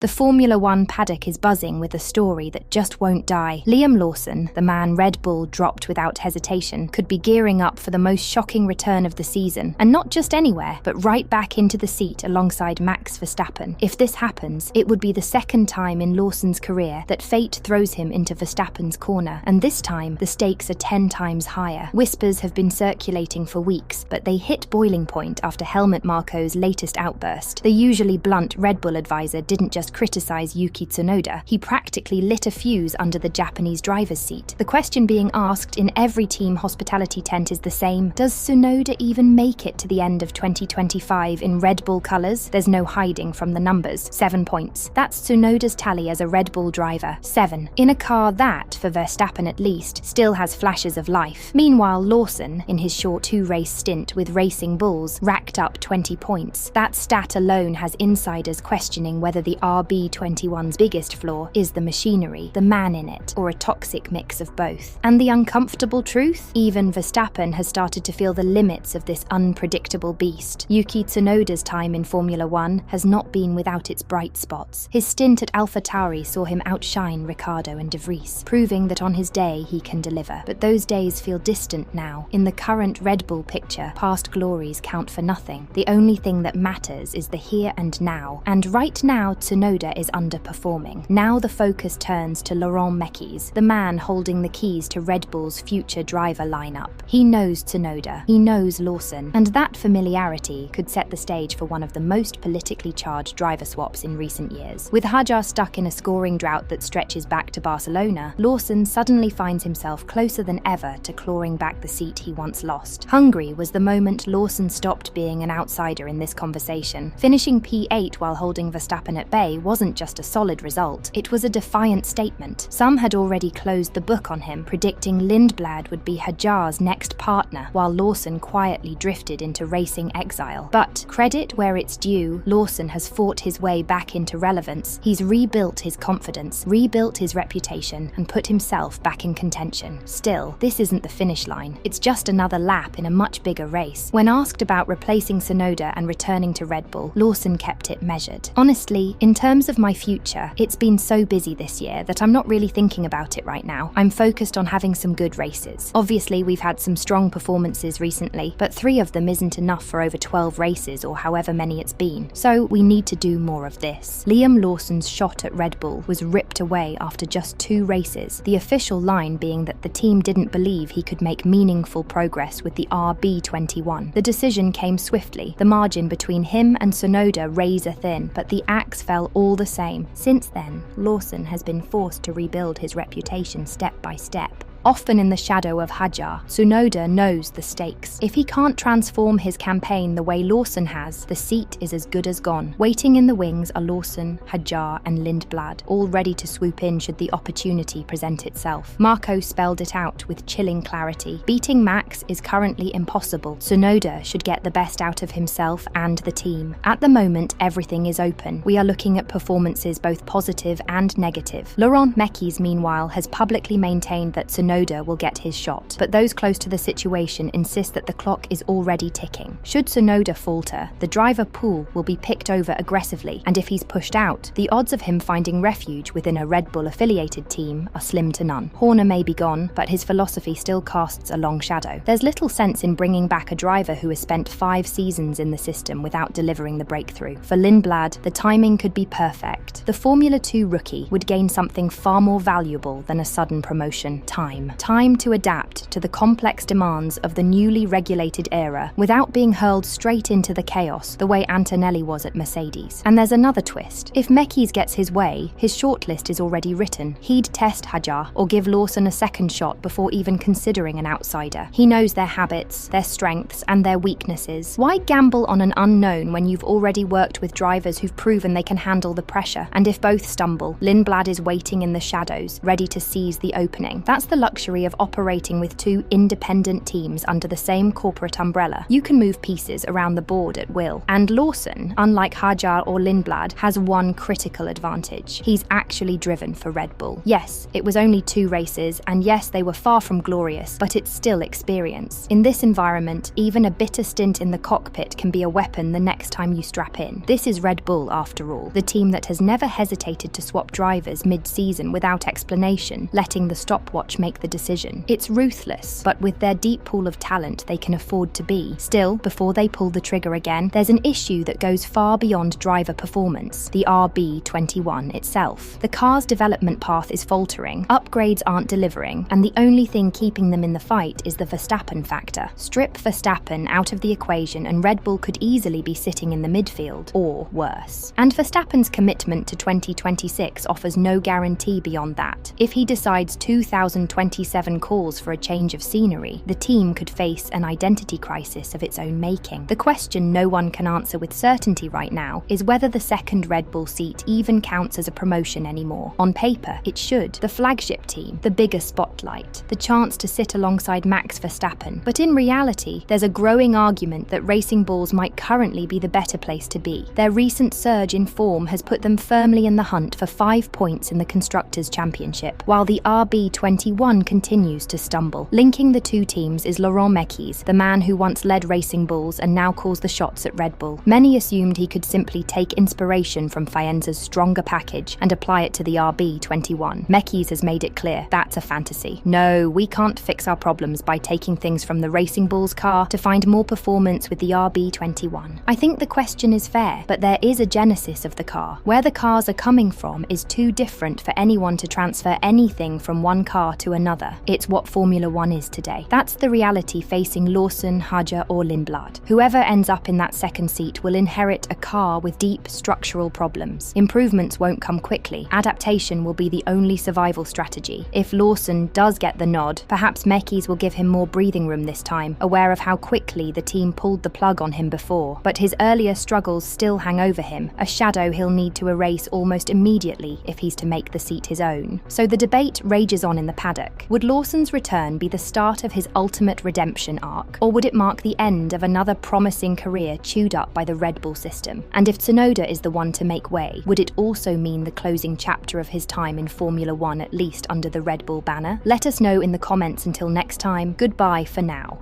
The Formula One paddock is buzzing with a story that just won't die. Liam Lawson, the man Red Bull dropped without hesitation, could be gearing up for the most shocking return of the season. And not just anywhere, but right back into the seat alongside Max Verstappen. If this happens, it would be the second time in Lawson's career that fate throws him into Verstappen's corner. And this time, the stakes are 10 times higher. Whispers have been circulating for weeks, but they hit boiling point after Helmut Marko's latest outburst. The usually blunt Red Bull advisor didn't just criticise Yuki Tsunoda, he practically lit a fuse under the Japanese driver's seat. The question being asked in every team hospitality tent is the same: does Tsunoda even make it to the end of 2025 in Red Bull colours? There's no hiding from the numbers. 7 points. That's Tsunoda's tally as a Red Bull driver. 7. In a car that, for Verstappen at least, still has flashes of life. Meanwhile, Lawson, in his short 2-race stint with Racing Bulls, racked up 20 points. That stat alone has insiders questioning whether the RB21's biggest flaw is the machinery, the man in it, or a toxic mix of both. And the uncomfortable truth? Even Verstappen has started to feel the limits of this unpredictable beast. Yuki Tsunoda's time in Formula One has not been without its bright spots. His stint at AlphaTauri saw him outshine Ricciardo and De Vries, proving that on his day he can deliver. But those days feel distant now. In the current Red Bull picture, past glories count for nothing. The only thing that matters is the here and now. And right now, Tsunoda is underperforming. Now the focus turns to Laurent Mekies, the man holding the keys to Red Bull's future driver lineup. He knows Tsunoda, he knows Lawson, and that familiarity could set the stage for one of the most politically charged driver swaps in recent years. With Hadjar stuck in a scoring drought that stretches back to Barcelona, Lawson suddenly finds himself closer than ever to clawing back the seat he once lost. Hungary was the moment Lawson stopped being an outsider in this conversation. Finishing P8 while holding Verstappen at bay wasn't just a solid result, it was a defiant statement. Some had already closed the book on him, predicting Lindblad would be Hadjar's next partner, while Lawson quietly drifted into racing exile. But, credit where it's due, Lawson has fought his way back into relevance. He's rebuilt his confidence, rebuilt his reputation, and put himself back in contention. Still, this isn't the finish line. It's just another lap in a much bigger race. When asked about replacing Tsunoda and returning to Red Bull, Lawson kept it measured. Honestly, in terms of my future, it's been so busy this year that I'm not really thinking about it right now. I'm focused on having some good races. Obviously, we've had some strong performances recently, but 3 of them isn't enough for over 12 races or however many it's been. So we need to do more of this. Liam Lawson's shot at Red Bull was ripped away after just 2 races, the official line being that the team didn't believe he could make meaningful progress with the RB21. The decision came swiftly, the margin between him and Tsunoda razor thin, but the axe fell all the same. Since then, Lawson has been forced to rebuild his reputation step by step. Often in the shadow of Hadjar, Tsunoda knows the stakes. If he can't transform his campaign the way Lawson has, the seat is as good as gone. Waiting in the wings are Lawson, Hadjar, and Lindblad, all ready to swoop in should the opportunity present itself. Marko spelled it out with chilling clarity. Beating Max is currently impossible. Tsunoda should get the best out of himself and the team. At the moment, everything is open. We are looking at performances both positive and negative. Laurent Mekies, meanwhile, has publicly maintained that Tsunoda will get his shot, but those close to the situation insist that the clock is already ticking. Should Tsunoda falter, the driver pool will be picked over aggressively, and if he's pushed out, the odds of him finding refuge within a Red Bull affiliated team are slim to none. Horner may be gone, but his philosophy still casts a long shadow. There's little sense in bringing back a driver who has spent 5 seasons in the system without delivering the breakthrough. For Lindblad, the timing could be perfect. The Formula 2 rookie would gain something far more valuable than a sudden promotion: time. Time to adapt to the complex demands of the newly regulated era without being hurled straight into the chaos the way Antonelli was at Mercedes. And there's another twist. If Mekies gets his way, his shortlist is already written. He'd test Hadjar or give Lawson a second shot before even considering an outsider. He knows their habits, their strengths, and their weaknesses. Why gamble on an unknown when you've already worked with drivers who've proven they can handle the pressure? And if both stumble, Lindblad is waiting in the shadows, ready to seize the opening. That's the luxury of operating with two independent teams under the same corporate umbrella. You can move pieces around the board at will. And Lawson, unlike Hajar or Lindblad, has one critical advantage. He's actually driven for Red Bull. Yes, it was only 2 races, and yes, they were far from glorious, but it's still experience. In this environment, even a bitter stint in the cockpit can be a weapon the next time you strap in. This is Red Bull, after all, the team that has never hesitated to swap drivers mid-season without explanation, letting the stopwatch make the decision. It's ruthless, but with their deep pool of talent, they can afford to be. Still, before they pull the trigger again, there's an issue that goes far beyond driver performance: the RB21 itself. The car's development path is faltering, upgrades aren't delivering, and the only thing keeping them in the fight is the Verstappen factor. Strip Verstappen out of the equation and Red Bull could easily be sitting in the midfield, or worse. And Verstappen's commitment to 2026 offers no guarantee beyond that. If he decides 2027 calls for a change of scenery, the team could face an identity crisis of its own making. The question no one can answer with certainty right now is whether the second Red Bull seat even counts as a promotion anymore. On paper, it should. The flagship team, the bigger spotlight, the chance to sit alongside Max Verstappen. But in reality, there's a growing argument that Racing Bulls might currently be the better place to be. Their recent surge in form has put them firmly in the hunt for 5 points in the Constructors' Championship, while the RB21 continues to stumble. Linking the two teams is Laurent Mekies, the man who once led Racing Bulls and now calls the shots at Red Bull. Many assumed he could simply take inspiration from Faenza's stronger package and apply it to the RB21. Mekies has made it clear that's a fantasy. No, we can't fix our problems by taking things from the Racing Bulls car to find more performance with the RB21. I think the question is fair, but there is a genesis of the car. Where the cars are coming from is too different for anyone to transfer anything from one car to another. It's what Formula One is today. That's the reality facing Lawson, Hajar or Lindblad. Whoever ends up in that second seat will inherit a car with deep structural problems. Improvements won't come quickly. Adaptation will be the only survival strategy. If Lawson does get the nod, perhaps Mekies will give him more breathing room this time, aware of how quickly the team pulled the plug on him before. But his earlier struggles still hang over him, a shadow he'll need to erase almost immediately if he's to make the seat his own. So the debate rages on in the paddock. Would Lawson's return be the start of his ultimate redemption arc, or would it mark the end of another promising career chewed up by the Red Bull system? And if Tsunoda is the one to make way, would it also mean the closing chapter of his time in Formula One, at least under the Red Bull banner? Let us know in the comments. Until next time, goodbye for now.